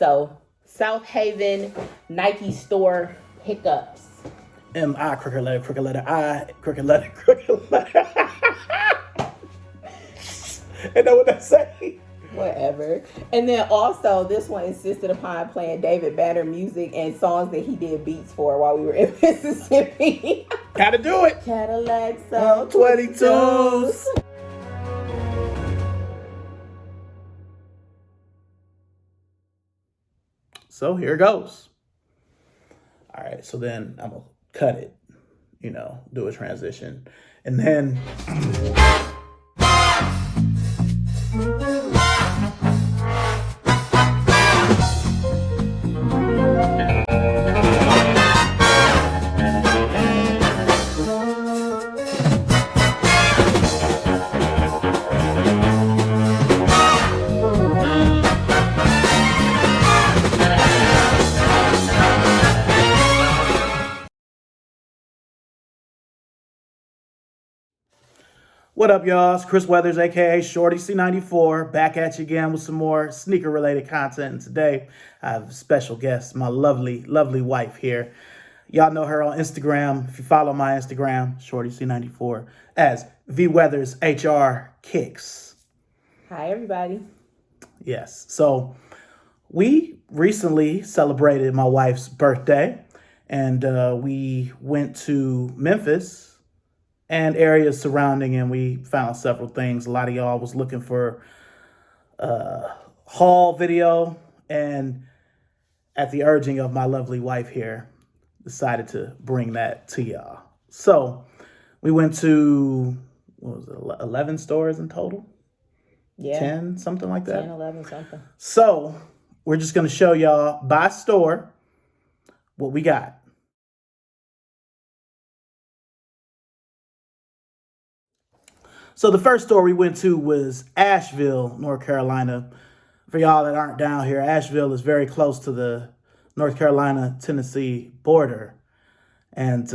So South Haven Nike store hiccups. M-I, crooked letter I, crooked letter. And know what they say? Whatever. And then also, this one insisted upon playing David Banner music and songs that he did beats for while we were in Mississippi. Gotta do it. Cadillacs, 22s. So here goes. All right, so then I'm gonna cut it, do a transition. And then what up, y'all? It's Chris Weathers, aka Shorty C94, back at you again with some more sneaker-related content. And today, I have a special guest, my lovely, lovely wife here. Y'all know her on Instagram. If you follow my Instagram, Shorty C94, as VWeathersHR Kicks. Hi, everybody. Yes. So we recently celebrated my wife's birthday, and we went to Memphis and areas surrounding, and we found several things. A lot of y'all was looking for haul video, and at the urging of my lovely wife here, decided to bring that to y'all. So we went to, 11 stores in total? Yeah. 10, something like that? 10, 11, something. So we're just going to show y'all by store what we got. So the first store we went to was Asheville, North Carolina. For y'all that aren't down here, Asheville is very close to the North Carolina-Tennessee border. And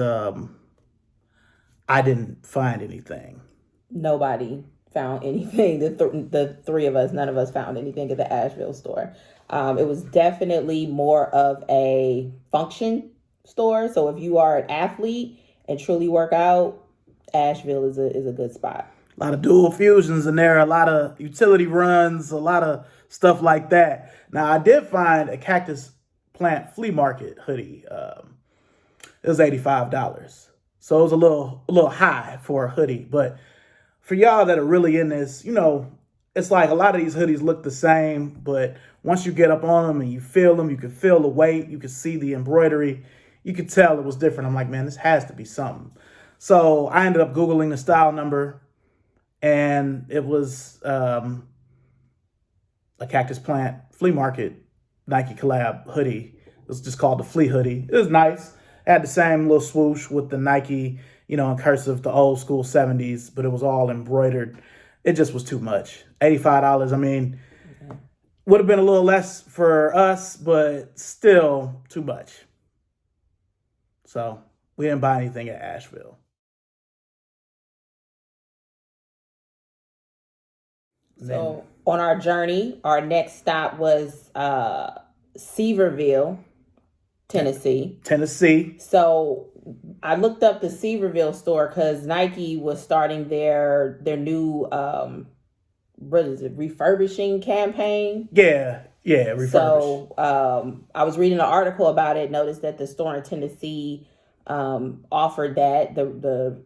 I didn't find anything. Nobody found anything. The three of us, none of us found anything at the Asheville store. It was definitely more of a function store. So if you are an athlete and truly work out, Asheville is a good spot. A lot of dual fusions in there, a lot of utility runs, a lot of stuff like that. Now, I did find a Cactus Plant flea market hoodie. It was $85. So it was a little high for a hoodie. But for y'all that are really in this, it's like a lot of these hoodies look the same, but once you get up on them and you feel them, you can feel the weight, you can see the embroidery, you could tell it was different. I'm like, man, this has to be something. So I ended up Googling the style number, and it was a Cactus Plant flea market Nike collab hoodie. It was just called the Flea hoodie. It was nice. It had the same little swoosh with the Nike, in cursive, the old school 70s, but it was all embroidered. It just was too much. $85, I mean, would have been a little less for us, but still too much. So we didn't buy anything at Asheville. So on our journey, our next stop was Seaverville, Tennessee. So I looked up the Seaverville store because Nike was starting their new refurbishing campaign. Yeah, refurbish. So I was reading an article about it, noticed that the store in Tennessee offered that, the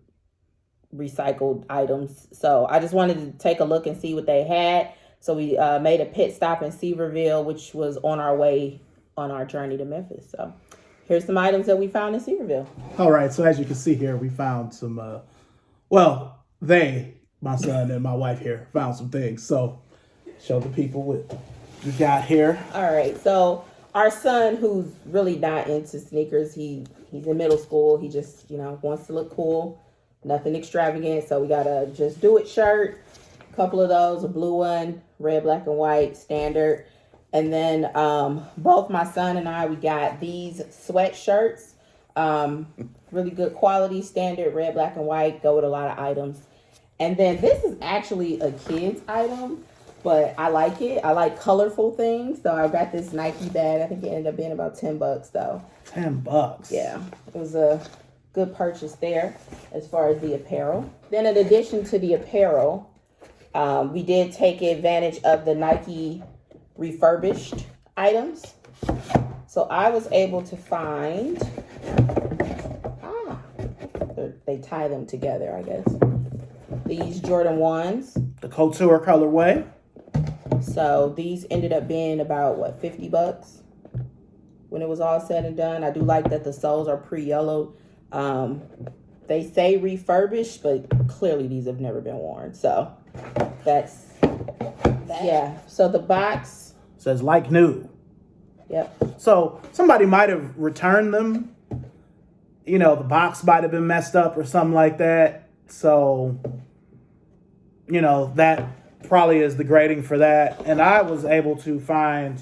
recycled items. So I just wanted to take a look and see what they had. So we made a pit stop in Seaverville, which was on our way on our journey to Memphis. So here's some items that we found in Seaverville. All right. So as you can see here, we found some, my son and my wife here, found some things. So show the people what we got here. All right. So our son, who's really not into sneakers, he's in middle school. He just, wants to look cool. Nothing extravagant. So we got a Just Do It shirt, a couple of those, a blue one, red, black, and white, standard. And then both my son and I, we got these sweatshirts. Really good quality, standard, red, black, and white, go with a lot of items. And then this is actually a kid's item. but I like it. I like colorful things. So I got this Nike bag. I think it ended up being about $10 though. $10. Yeah, it was a good purchase there as far as the apparel. Then in addition to the apparel, we did take advantage of the Nike refurbished items. So I was able to find, they tie them together, I guess. These Jordan 1s. The couture colorway. So these ended up being about, what, $50 when it was all said and done. I do like that the soles are pre-yellowed. They say refurbished, but clearly these have never been worn. So that's that. Yeah. So the box says like new. Yep. So somebody might have returned them. You know, the box might have been messed up or something like that. So, you know, that probably is the grading for that. And I was able to find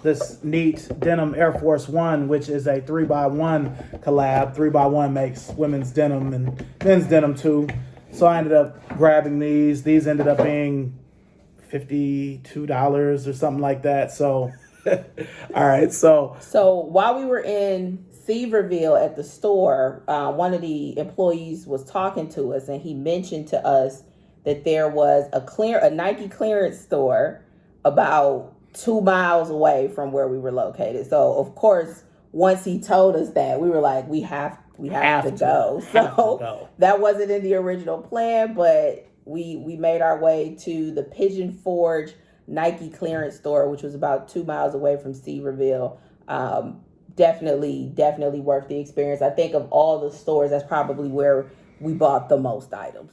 this neat denim Air Force One, which is a 3x1 collab. 3x1 makes women's denim and men's denim too. So I ended up grabbing these. These ended up being $52 or something like that. So, all right. So while we were in Seaverville at the store, one of the employees was talking to us, and he mentioned to us that there was a Nike clearance store about 2 miles away from where we were located. So of course, once he told us that, we were like, we have to go. So that wasn't in the original plan, but we made our way to the Pigeon Forge Nike clearance store, which was about 2 miles away from Seaverville. Definitely worth the experience. I think of all the stores, that's probably where we bought the most items.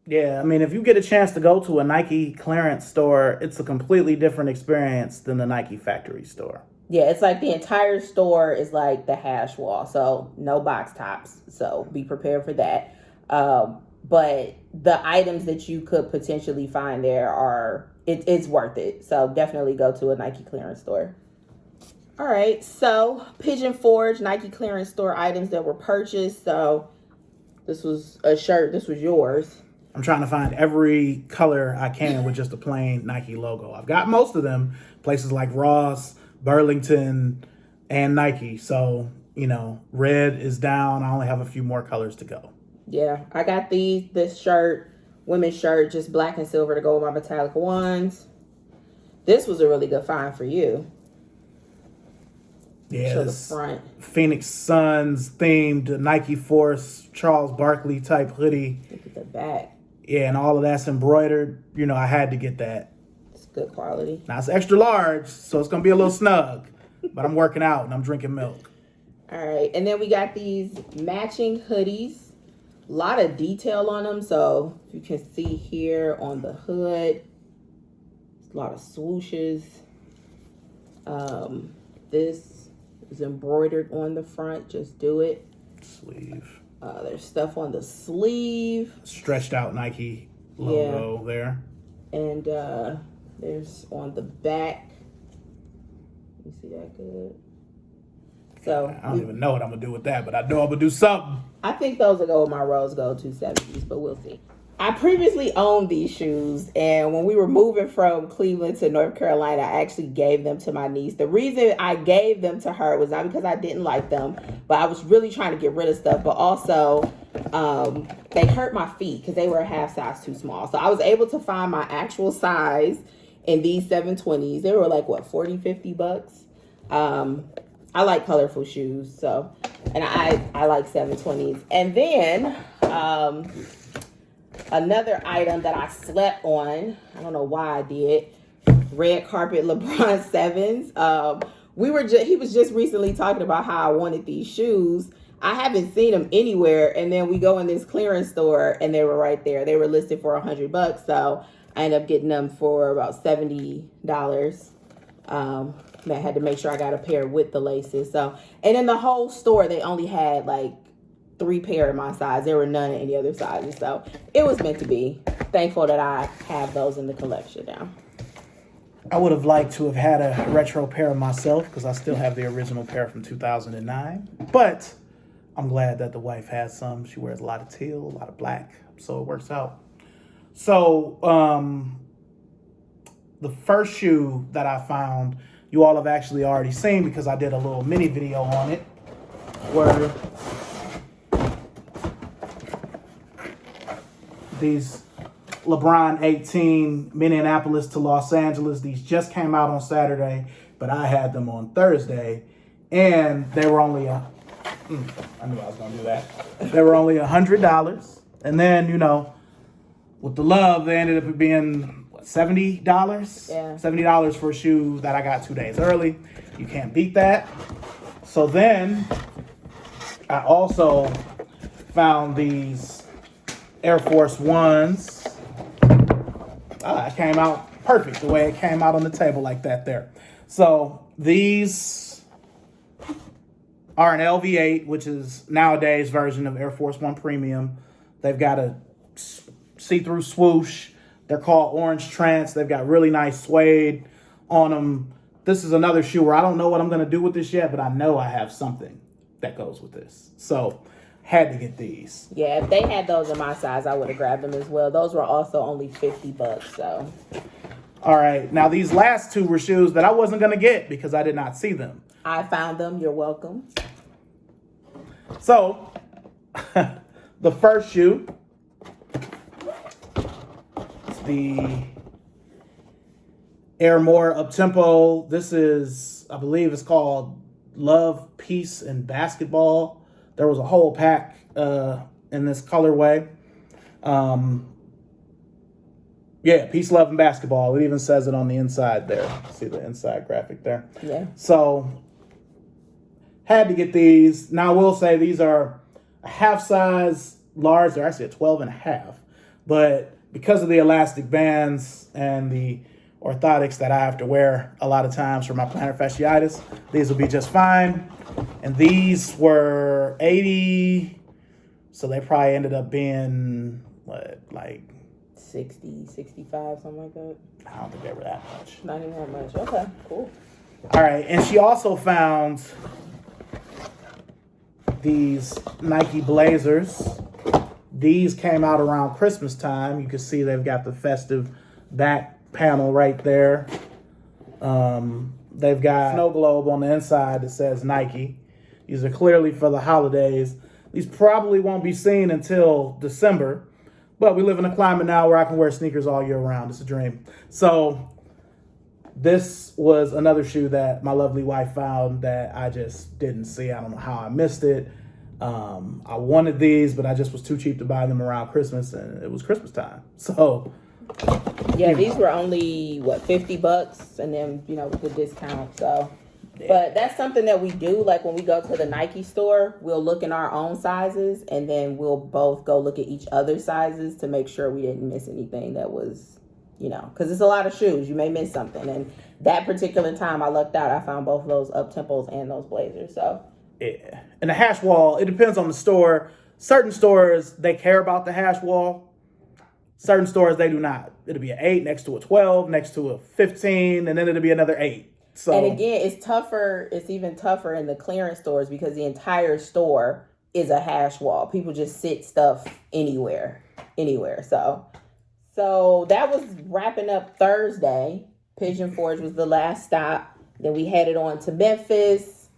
Yeah, I mean, if you get a chance to go to a Nike clearance store, it's a completely different experience than the Nike factory store. Yeah, it's like the entire store is like the hash wall, so no box tops. So be prepared for that. But the items that you could potentially find there it's worth it. So definitely go to a Nike clearance store. All right, so Pigeon Forge Nike clearance store items that were purchased. So this was a shirt. This was yours. I'm trying to find every color I can with just a plain Nike logo. I've got most of them, places like Ross, Burlington, and Nike. So, you know, red is down. I only have a few more colors to go. Yeah, I got this shirt, women's shirt, just black and silver to go with my metallic ones. This was a really good find for you. Yeah, show the front. Phoenix Suns themed Nike Force Charles Barkley type hoodie. Look at the back. Yeah, and all of that's embroidered. You know, I had to get that. It's good quality. Now it's extra large, so it's gonna be a little snug. But I'm working out and I'm drinking milk. All right, and then we got these matching hoodies. A lot of detail on them. So you can see here on the hood, a lot of swooshes. This is embroidered on the front. Just do it. Sleeve. There's stuff on the sleeve. Stretched out Nike logo there. And there's on the back. You see that good? So I don't even know what I'm gonna do with that, but I know I'm gonna do something. I think those will go with my Rose Gold 270s, but we'll see. I previously owned these shoes, and when we were moving from Cleveland to North Carolina, I actually gave them to my niece. The reason I gave them to her was not because I didn't like them, but I was really trying to get rid of stuff, but also they hurt my feet because they were a half size too small. So I was able to find my actual size in these 720s. They were like, what, $40-$50? I like colorful shoes, so, and I like 720s. And then another item that I slept on, I don't know why I did, red carpet LeBron 7s. He was just recently talking about how I wanted these shoes. I haven't seen them anywhere, and then we go in this clearance store and they were right there. They were listed for $100, so I ended up getting them for about $70. I had to make sure I got a pair with the laces. So, and in the whole store, they only had like 3 pair in my size. There were none in any other sizes. So it was meant to be. Thankful that I have those in the collection now. I would have liked to have had a retro pair myself because I still have the original pair from 2009. But I'm glad that the wife has some. She wears a lot of teal, a lot of black, so it works out. So the first shoe that I found, you all have actually already seen because I did a little mini video on it where these LeBron 18 Minneapolis to Los Angeles. These just came out on Saturday, but I had them on Thursday, and they were only I knew I was gonna do that. They were only $100, and then with the love, they ended up being what, $70. Yeah. $70 for a shoe that I got 2 days early. You can't beat that. So then I also found these Air Force Ones. It came out perfect the way it came out on the table like that there. So these are an LV8, which is nowadays version of Air Force One Premium. They've got a see-through swoosh. They're called Orange Trance. They've got really nice suede on them. This is another shoe where I don't know what I'm going to do with this yet, but I know I have something that goes with this. So had to get these. Yeah, if they had those in my size, I would have grabbed them as well. Those were also only $50, so. All right. Now, these last two were shoes that I wasn't going to get because I did not see them. I found them. You're welcome. So, the first shoe is the Airmore Uptempo. This is, I believe it's called Love, Peace, and Basketball. There was a whole pack in this colorway. Peace, love, and basketball. It even says it on the inside there. See the inside graphic there? Yeah. So, had to get these. Now, I will say these are a half size large. They're actually a 12 and a half. But because of the elastic bands and the orthotics that I have to wear a lot of times for my plantar fasciitis, these will be just fine. And these were 80, so they probably ended up being, like 60, 65, something like that. I don't think they were that much. Not even that much. Okay, cool. All right, and she also found these Nike Blazers. These came out around Christmas time. You can see they've got the festive back panel right there. They've got a snow globe on the inside that says Nike. These are clearly for the holidays. These probably won't be seen until December, but we live in a climate now where I can wear sneakers all year round. It's a dream. So this was another shoe that my lovely wife found that I just didn't see. I don't know how I missed it. I wanted these, but I just was too cheap to buy them around Christmas, and it was Christmas time. So yeah, these were only $50, and then with the discount. So, but that's something that we do. Like when we go to the Nike store, we'll look in our own sizes, and then we'll both go look at each other's sizes to make sure we didn't miss anything that was, because it's a lot of shoes. You may miss something, and that particular time I lucked out. I found both of those up-tempos and those Blazers. So yeah, and the hash wall, it depends on the store. Certain stores, they care about the hash wall. Certain stores, they do not. It'll be an 8 next to a 12, next to a 15, and then it'll be another 8. So, and again, it's tougher. It's even tougher in the clearance stores because the entire store is a hash wall. People just sit stuff anywhere. So that was wrapping up Thursday. Pigeon Forge was the last stop. Then we headed on to Memphis,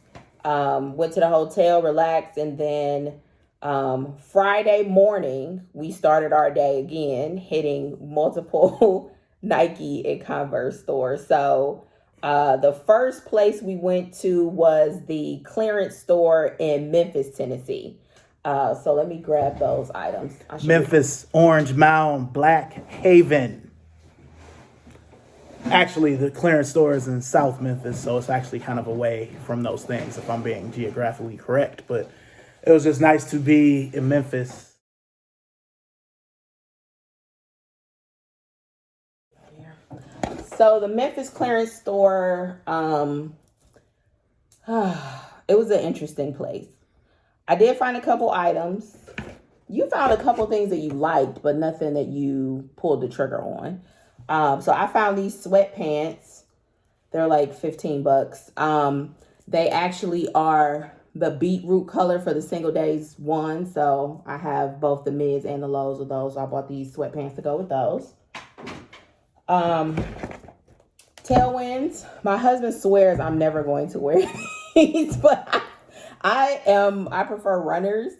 went to the hotel, relaxed, and then Friday morning, we started our day again, hitting multiple Nike and Converse stores. So the first place we went to was the clearance store in Memphis, Tennessee. So let me grab those items. Memphis, Orange Mound, Black Haven. Actually, the clearance store is in South Memphis, so it's actually kind of away from those things, if I'm being geographically correct. But it was just nice to be in Memphis. So the Memphis clearance store, it was an interesting place. I did find a couple items. You found a couple things that you liked, but nothing that you pulled the trigger on. So I found these sweatpants. They're like $15. They actually are the beetroot color for the single days one. So I have both the mids and the lows of those. I bought these sweatpants to go with those. Tailwinds. My husband swears I'm never going to wear these, but I prefer runners.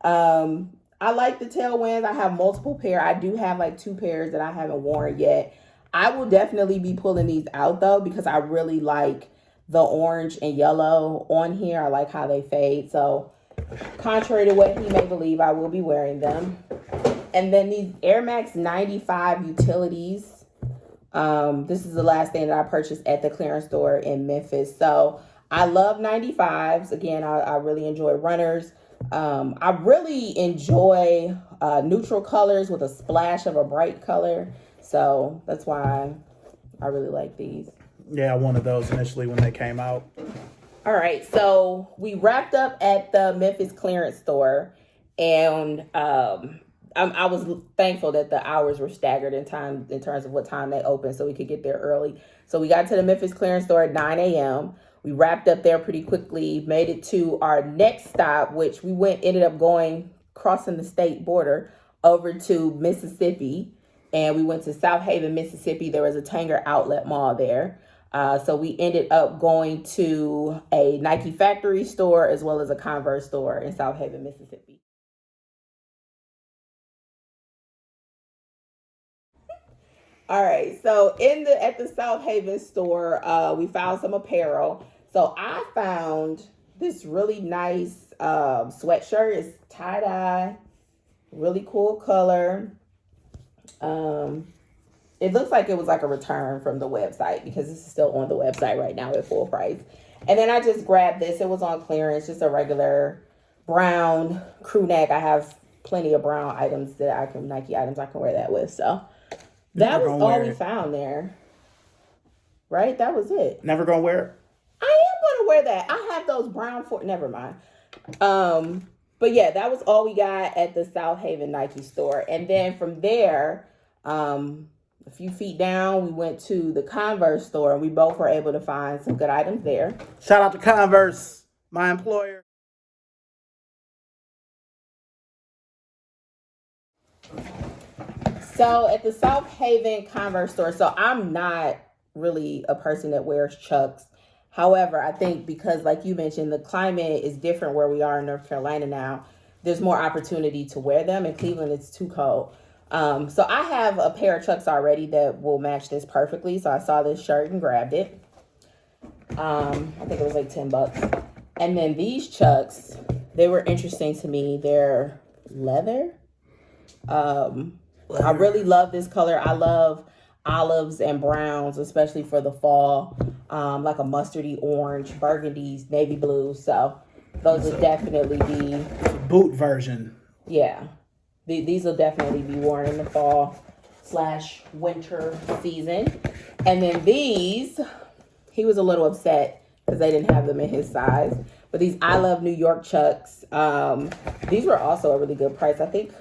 I like the tailwinds. I have multiple pair. I do have like 2 pairs that I haven't worn yet. I will definitely be pulling these out though, because I really like the orange and yellow on here. I like how they fade. So contrary to what he may believe, I will be wearing them. And then these Air Max 95 utilities. This is the last thing that I purchased at the clearance store in Memphis. So I love 95s. Again, I really enjoy runners. I really enjoy neutral colors with a splash of a bright color. So that's why I really like these. Yeah, I wanted those initially when they came out. All right, so we wrapped up at the Memphis clearance store, and I was thankful that the hours were staggered in time in terms of what time they opened, so we could get there early. So we got to the Memphis clearance store at 9 a.m. We wrapped up there pretty quickly, made it to our next stop, which ended up crossing the state border over to Mississippi, and we went to South Haven, Mississippi. There was a Tanger outlet mall there. So we ended up going to a Nike factory store as well as a Converse store in South Haven, Mississippi. All right, so at the South Haven store, we found some apparel. So I found this really nice sweatshirt. It's tie-dye, really cool color. It looks like it was like a return from the website because this is still on the website right now at full price. And then I just grabbed this. It was on clearance, just a regular brown crew neck. I have plenty of brown items Nike items I can wear that with. So that was all we found there. Right? That was it. Never gonna wear it? I am gonna wear that. I have those brown never mind. But yeah, that was all we got at the South Haven Nike store. And then from there, a few feet down, we went to the Converse store, and we both were able to find some good items there. Shout out to Converse, my employer. So at the South Haven Converse store, so I'm not really a person that wears Chucks. However, I think because, like you mentioned, the climate is different where we are in North Carolina now. There's more opportunity to wear them. In Cleveland, it's too cold. So I have a pair of Chucks already that will match this perfectly. So I saw this shirt and grabbed it. I think it was like $10. And then these Chucks, they were interesting to me. They're leather. I really love this color. I love olives and browns, especially for the fall. Like a mustardy orange, burgundies, navy blues. So those will definitely be boot version. Yeah. These will definitely be worn in the fall/winter season. And then these, he was a little upset because they didn't have them in his size. But these I Love New York Chucks, these were also a really good price. I think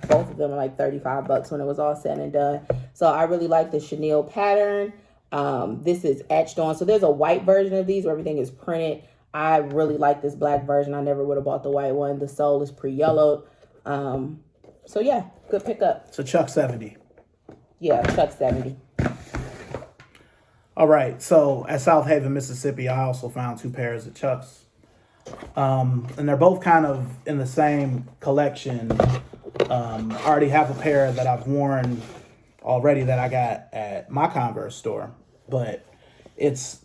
both of them are like $35 when it was all said and done. So I really like the chenille pattern. This is etched on. So there's a white version of these where everything is printed. I really like this black version. I never would have bought the white one. The sole is pre-yellowed. So yeah, good pickup. So Chuck 70. Yeah, Chuck 70. All right. So at South Haven, Mississippi, I also found 2 pairs of Chucks. And they're both kind of in the same collection. I already have a pair that I've worn already that I got at my Converse store. But it's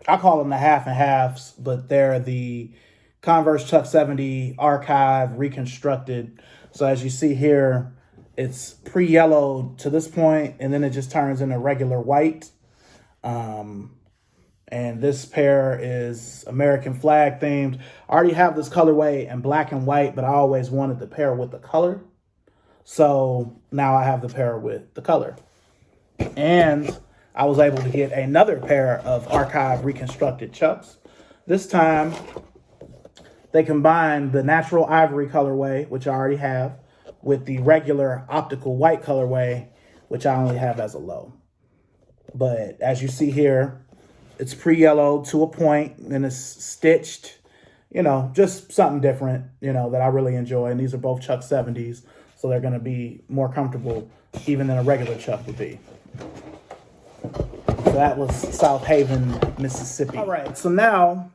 I call them the half and halves, but they're the Converse Chuck 70 archive reconstructed. So as you see here, it's pre-yellowed to this point, and then it just turns into regular white. And this pair is American flag themed. I already have this colorway in black and white, but I always wanted the pair with the color. So now I have the pair with the color. And I was able to get another pair of archive reconstructed Chucks. This time, they combine the natural ivory colorway, which I already have, with the regular optical white colorway, which I only have as a low. But as you see here, It's pre-yellowed to a point, and it's stitched. Just something different. That I really enjoy. And these are both Chuck 70s, so they're going to be more comfortable even than a regular Chuck would be. So that was South Haven, Mississippi. All right, so now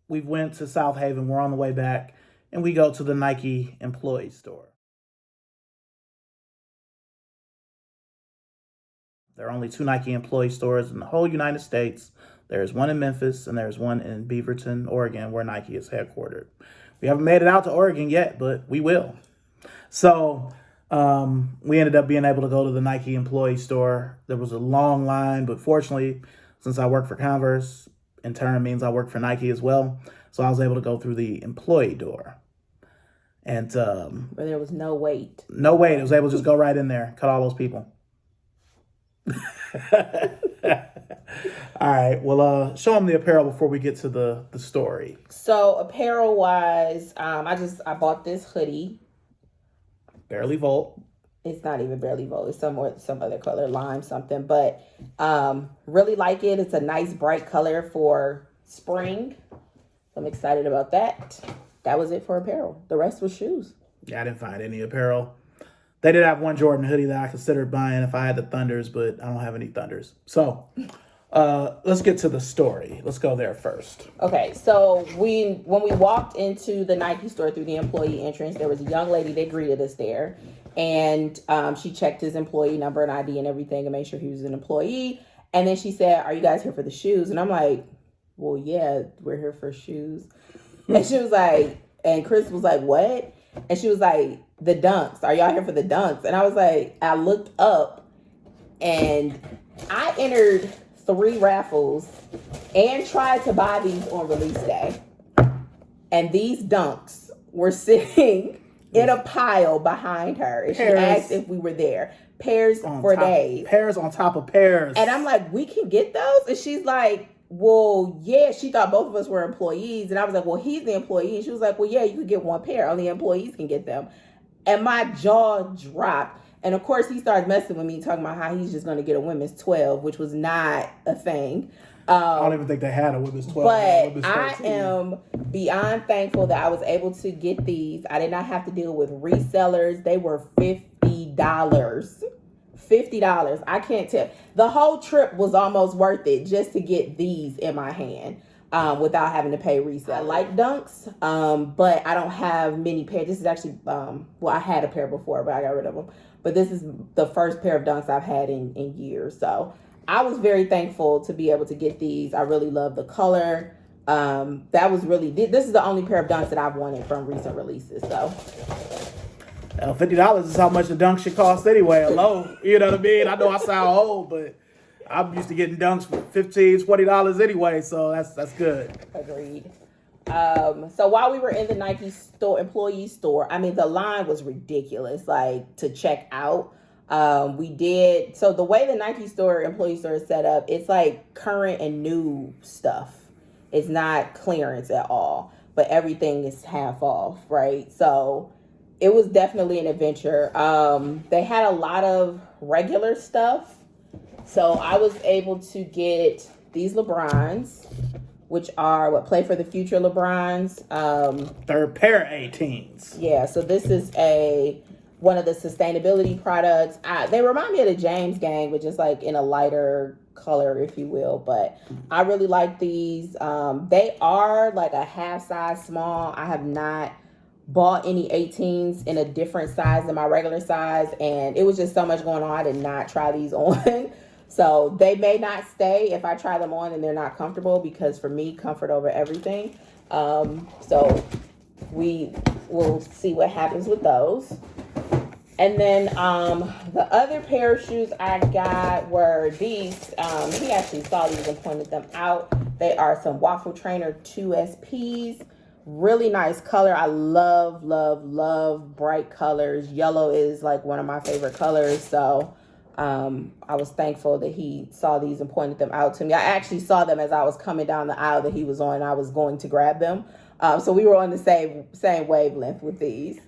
we went to South Haven. We're on the way back, and we go to the Nike employee store. There are only 2 Nike employee stores in the whole United States. There's one in Memphis, and there's one in Beaverton, Oregon, where Nike is headquartered. We haven't made it out to Oregon yet, but we will. So we ended up being able to go to the Nike employee store. There was a long line, but fortunately, since I work for Converse, in turn means I work for Nike as well. So I was able to go through the employee door. And where there was no wait. No wait. I was able to just go right in there, cut all those people. All right. Well, show them the apparel before we get to the story. So apparel wise, I bought this hoodie. Barely Volt. It's not even Barely Volt. It's some other color, lime something. But really like it. It's a nice bright color for spring. I'm excited about that. That was it for apparel. The rest was shoes. Yeah, I didn't find any apparel. They did have one Jordan hoodie that I considered buying if I had the Thunders, but I don't have any Thunders. So let's get to the story. Let's go there first. Okay, so when we walked into the Nike store through the employee entrance, there was a young lady that greeted us there. And she checked his employee number and ID and everything and made sure he was an employee. And then she said, "Are you guys here for the shoes?" And I'm like, "Well, yeah, we're here for shoes." And she was like, and Chris was like, "What?" And she was like, "The dunks. Are y'all here for the dunks?" And I was like, I looked up and I entered 3 raffles and tried to buy these on release day. And these dunks were sitting in a pile behind her. And she asked if we were there. Pairs for days. Pairs on top of pairs. And I'm like, "We can get those?" And she's like, "Well, yeah." She thought both of us were employees. And I was like, "Well, he's the employee." And she was like, "Well, yeah, you could get 1 pair. Only employees can get them." And my jaw dropped. And of course, he started messing with me, talking about how he's just going to get a women's 12, which was not a thing. I don't even think they had a women's 12. But I am beyond thankful that I was able to get these. I did not have to deal with resellers. They were $50. $50. I can't tell. The whole trip was almost worth it just to get these in my hand without having to pay resale. I like dunks, but I don't have many pairs. This is actually, I had a pair before, but I got rid of them. But this is the first pair of dunks I've had in years. So I was very thankful to be able to get these. I really love the color. This is the only pair of dunks that I've wanted from recent releases. So $50 is how much the dunk should cost anyway. Hello, you know what I mean? I know I sound old, but I'm used to getting dunks for $15, $20 anyway, so that's good. Agreed. So while we were in the Nike store, employee store, I mean, the line was ridiculous, like, to check out. So the way the Nike store, employee store is set up, it's like current and new stuff. It's not clearance at all, but everything is half off, right? So it was definitely an adventure. They had a lot of regular stuff. So I was able to get these LeBrons, which are Play for the Future LeBrons. Third pair 18s. Yeah, so this is one of the sustainability products. They remind me of the James Gang, but just like in a lighter color, if you will. But I really like these. They are like a half size small. I have not bought any 18s in a different size than my regular size, and it was just so much going on. I did not try these on. So they may not stay if I try them on and they're not comfortable, because for me, comfort over everything. So we will see what happens with those. And then the other pair of shoes I got were these. He actually saw these and pointed them out. They are some Waffle Trainer 2SPs. Really nice color. I love, love, love bright colors. Yellow is like one of my favorite colors. So I was thankful that he saw these and pointed them out to me. I actually saw them as I was coming down the aisle that he was on. I was going to grab them. So we were on the same wavelength with these.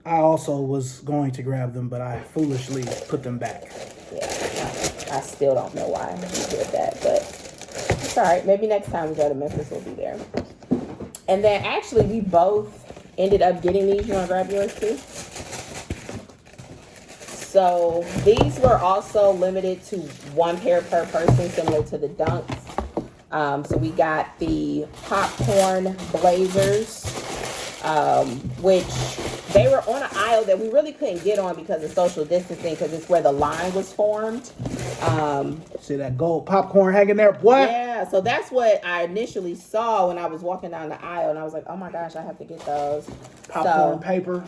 I also was going to grab them, but I foolishly put them back. Yeah, I still don't know why he did that, but It's all right. Maybe next time we go to Memphis, we'll be there. And then actually, we both ended up getting these. You want to grab yours too? So these were also limited to one pair per person, similar to the Dunks. So we got the popcorn blazers, which they were on an aisle that we really couldn't get on because of social distancing, because it's where the line was formed. See that gold popcorn hanging there? What? Yeah, so that's what I initially saw when I was walking down the aisle, and I was like, oh my gosh, I have to get those. Popcorn paper.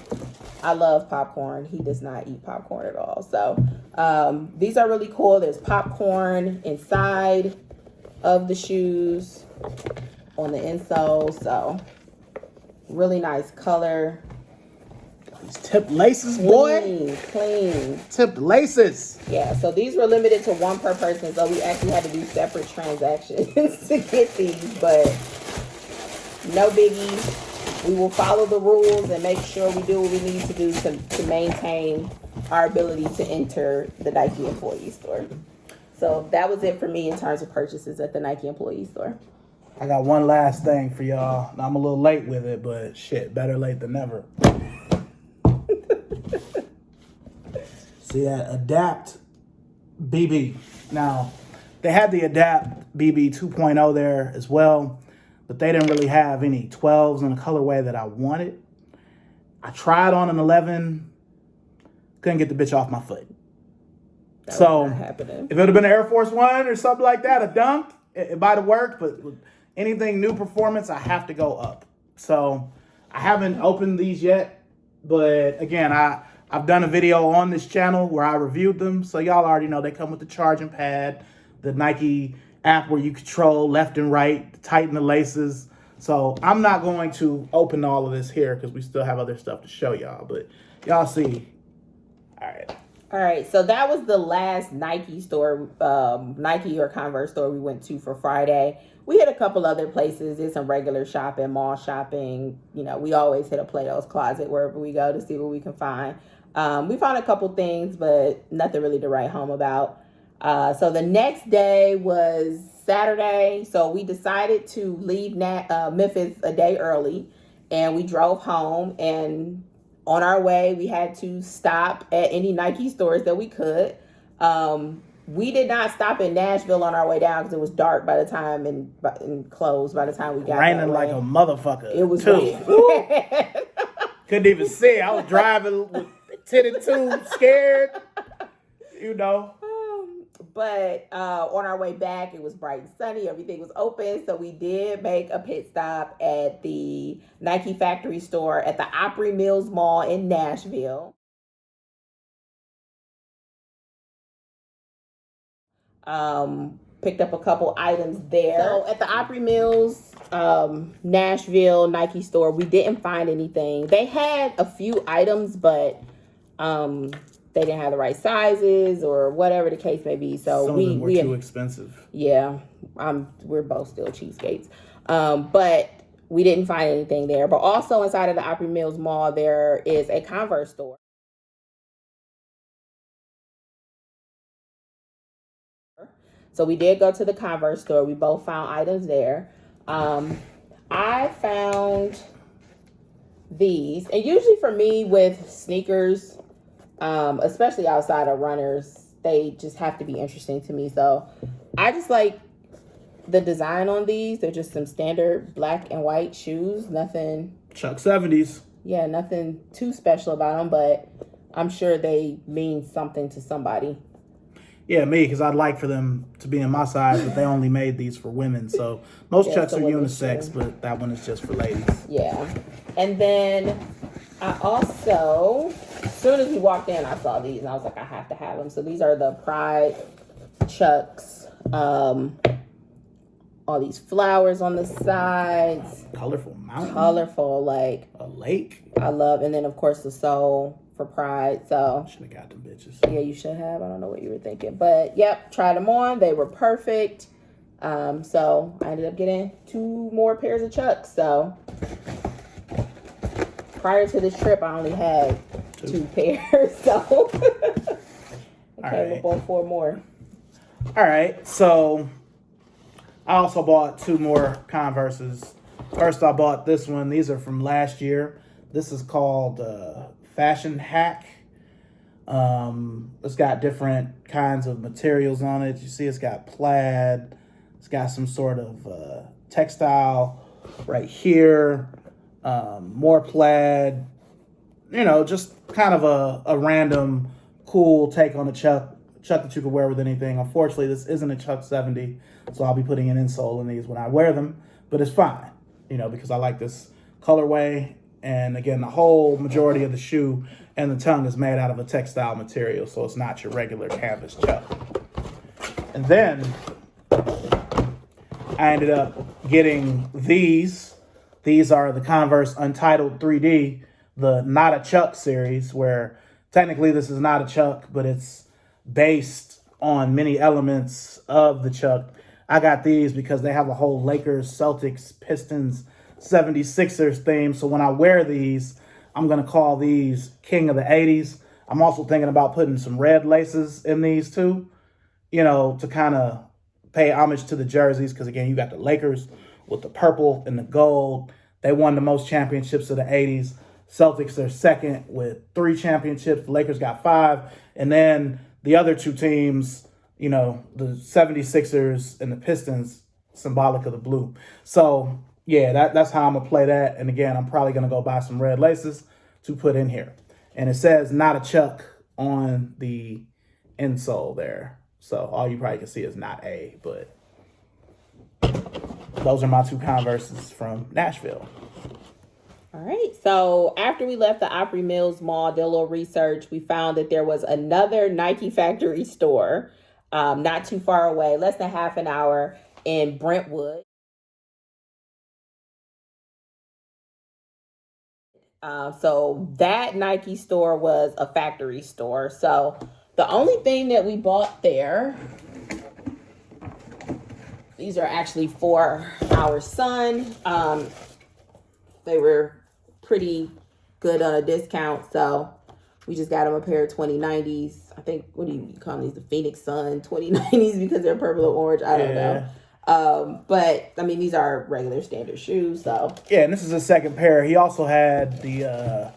I love popcorn. He does not eat popcorn at all. So these are really cool. There's popcorn inside of the shoes on the insole. So really nice color. These tipped laces, boy. Clean. Tipped laces. Yeah, so these were limited to one per person. So we actually had to do separate transactions to get these. But no biggie. We will follow the rules and make sure we do what we need to do to maintain our ability to enter the Nike employee store. So that was it for me in terms of purchases at the Nike employee store. I got one last thing for y'all. Now, I'm a little late with it, but shit, better late than never. See that Adapt BB. Now, they had the Adapt BB 2.0 there as well, but they didn't really have any 12s in the colorway that I wanted. I tried on an 11, couldn't get the bitch off my foot. So if it would have been an Air Force One or something like that, a Dunk, it might have worked, but with anything new performance, I have to go up. So I haven't opened these yet, but again, I've done a video on this channel where I reviewed them, so y'all already know they come with the charging pad, the Nike app where you control left and right, tighten the laces. So I'm not going to open all of this here because we still have other stuff to show y'all, but y'all see. All right, so that was the last Nike store, Nike or Converse store we went to for Friday. We hit a couple other places, did some regular shopping, mall shopping. You know, we always hit a Plato's Closet wherever we go to see what we can find. We found a couple things, but nothing really to write home about. So the next day was Saturday, so we decided to leave Memphis a day early, and we drove home, and on our way, we had to stop at any Nike stores that we could. We did not stop in Nashville on our way down because it was dark by the time and closed by the time we got there. Raining like a motherfucker. It was too. Couldn't even see. I was driving with tinted tubes, scared. You know. But on our way back, it was bright and sunny. Everything was open. So we did make a pit stop at the Nike factory store at the Opry Mills Mall in Nashville. Picked up a couple items there. So at the Opry Mills, Nashville Nike store, we didn't find anything. They had a few items, but they didn't have the right sizes or whatever the case may be. So some of them were too expensive. Yeah, we're both still cheapskates. But we didn't find anything there. But also inside of the Opry Mills Mall, there is a Converse store. So we did go to the Converse store. We both found items there. I found these. And usually for me with sneakers, especially outside of runners, they just have to be interesting to me. So I just like the design on these. They're just some standard black and white shoes. Nothing. Chuck 70s. Yeah, nothing too special about them, but I'm sure they mean something to somebody. Yeah, me, because I'd like for them to be in my size, but they only made these for women. So most Chucks are unisex, but that one is just for ladies. Yeah. And then I also, as soon as we walked in, I saw these, and I was like, I have to have them. So these are the Pride Chucks. All these flowers on the sides. Colorful mountain. Colorful, like. A lake. I love, and then of course the sole for Pride. So should have got them bitches. Yeah, you should have. I don't know what you were thinking, but yep, tried them on. They were perfect. So I ended up getting 2 more pairs of Chucks. So prior to this trip, I only had 2 pairs. So I came up on 4 more. All right. So I also bought 2 more Converses. First, I bought this one. These are from last year. This is called Fashion Hack. It's got different kinds of materials on it. You see, it's got plaid. It's got some sort of textile right here. More plaid. You know, just kind of a random cool take on the Chuck that you could wear with anything. Unfortunately, this isn't a Chuck 70, so I'll be putting an insole in these when I wear them, but it's fine, you know, because I like this colorway. And again, the whole majority of the shoe and the tongue is made out of a textile material, so it's not your regular canvas Chuck. And then I ended up getting these. These are the Converse Untitled 3D, the Not a Chuck series, where technically this is not a Chuck, but it's based on many elements of the Chuck. I got these because they have a whole Lakers, Celtics, Pistons, 76ers theme. So when I wear these, I'm going to call these King of the 80s. I'm also thinking about putting some red laces in these too, you know, to kind of pay homage to the jerseys. Because again, you got the Lakers with the purple and the gold. They won the most championships of the 80s. Celtics are second with 3 championships. The Lakers got 5. And then the other 2 teams, you know, the 76ers and the Pistons, symbolic of the blue. So, yeah, that's how I'm going to play that. And again, I'm probably going to go buy some red laces to put in here. And it says not a Chuck on the insole there. So all you probably can see is not a, but those are my 2 Converses from Nashville. All right. So after we left the Opry Mills Mall, did a little research, we found that there was another Nike factory store not too far away, less than half an hour in Brentwood. So that Nike store was a factory store. So the only thing that we bought there, these are actually for our son. They were pretty good on a discount, so we just got him a pair of 2090s. I think, what do you call these? The Phoenix Sun 2090s because they're purple or orange. I don't know. But I mean, these are regular standard shoes. So yeah, and this is a second pair. He also had the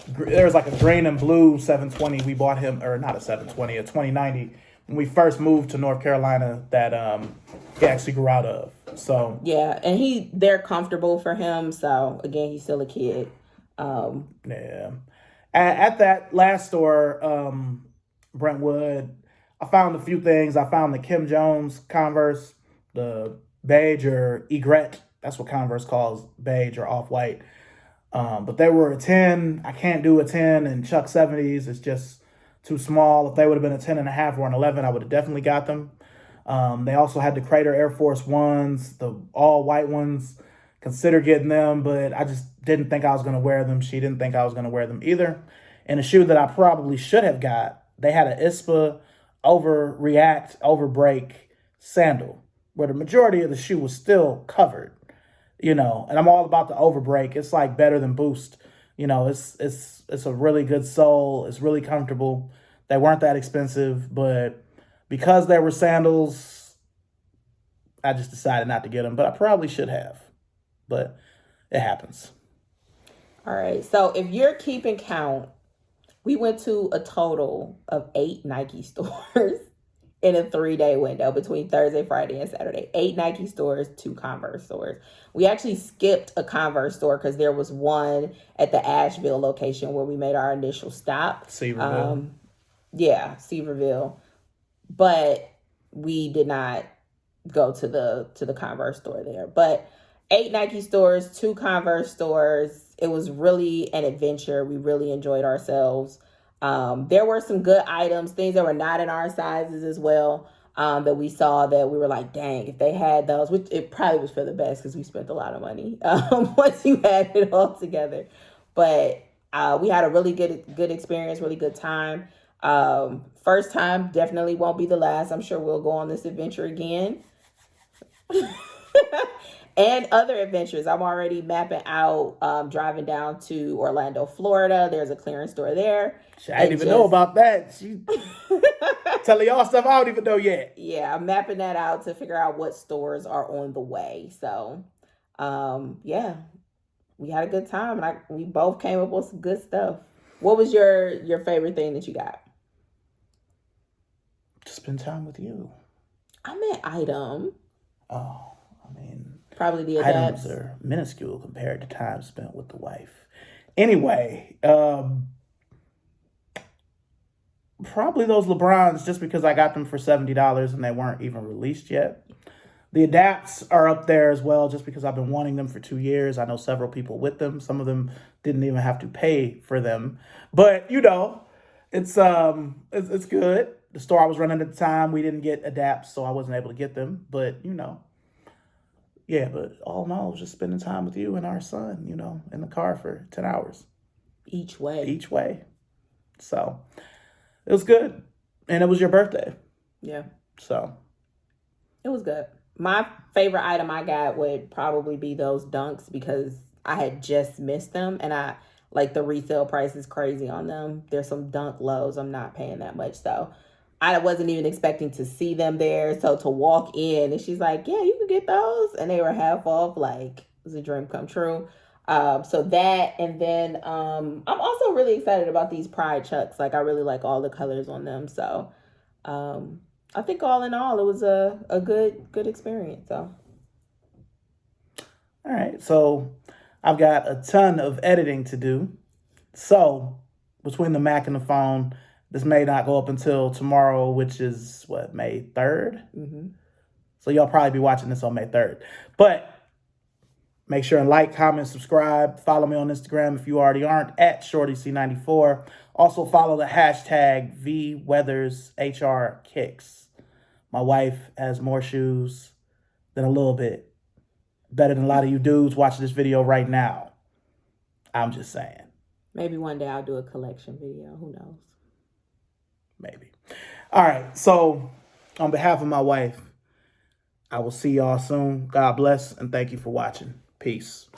there was like a green and blue 720. We bought him, or not a 720, a 2090 when we first moved to North Carolina that he actually grew out of. So yeah, and they're comfortable for him. So again, he's still a kid. Yeah. At that last store, Brentwood, I found a few things. I found the Kim Jones Converse, the beige or egret. That's what Converse calls beige or off-white. But they were a 10. I can't do a 10 in Chuck 70s. It's just too small. If they would have been a 10 and a half or an 11, I would have definitely got them. They also had the Crater Air Force Ones, the all-white ones. Consider getting them, but I just didn't think I was going to wear them. She didn't think I was going to wear them either. And a shoe that I probably should have got, they had an ISPA overbreak sandal, where the majority of the shoe was still covered, you know. And I'm all about the overbreak. It's like better than Boost. You know, it's a really good sole. It's really comfortable. They weren't that expensive, but because they were sandals, I just decided not to get them. But I probably should have. But it happens. All right. So if you're keeping count, we went to a total of 8 Nike stores in a 3-day window between Thursday, Friday, and Saturday. 8 Nike stores, 2 Converse stores. We actually skipped a Converse store because there was one at the Asheville location where we made our initial stop. Seaverville. Seaverville. But we did not go to the Converse store there. But 8 Nike stores, 2 Converse stores. It was really an adventure. We really enjoyed ourselves. There were some good items, things that were not in our sizes as well, that we saw that we were like, dang, if they had those, which it probably was for the best because we spent a lot of money once you had it all together. But we had a really good experience, really good time. First time definitely won't be the last. I'm sure we'll go on this adventure again. And other adventures. I'm already mapping out driving down to Orlando, Florida. There's a clearance store there. I didn't even know about that. She telling y'all stuff I don't even know yet. Yeah, I'm mapping that out to figure out what stores are on the way. So, yeah, we had a good time, and we both came up with some good stuff. What was your favorite thing that you got? To spend time with you. I meant item. Oh, I mean, probably the items are minuscule compared to time spent with the wife. Anyway, probably those LeBrons, just because I got them for $70 and they weren't even released yet. The adapts are up there as well, just because I've been wanting them for 2 years. I know several people with them. Some of them didn't even have to pay for them, but it's good. The store I was running at the time, we didn't get adapts, so I wasn't able to get them. But yeah. But all in all, it was just spending time with you and our son, in the car for 10 hours each way. So it was good, and it was your birthday. Yeah. So it was good. My favorite item I got would probably be those dunks, because I had just missed them, and I like the resale price is crazy on them. There's some dunk lows. I'm not paying that much. So I wasn't even expecting to see them there. So to walk in and she's like, yeah, you can get those. And they were half off. Like, it was a dream come true. So that, and then I'm also really excited about these Pride Chucks. Like, I really like all the colors on them. So I think all in all, it was a good experience. So, all right. So I've got a ton of editing to do. So between the Mac and the phone, this may not go up until tomorrow, which is May 3rd? Mm-hmm. So y'all probably be watching this on May 3rd. But make sure and like, comment, subscribe. Follow me on Instagram if you already aren't, at ShortyC94. Also follow the hashtag VWeathersHRKicks. My wife has more shoes than a little bit. Better than a lot of you dudes watching this video right now. I'm just saying. Maybe one day I'll do a collection video. Who knows? Maybe. All right. So on behalf of my wife, I will see y'all soon. God bless, and thank you for watching. Peace.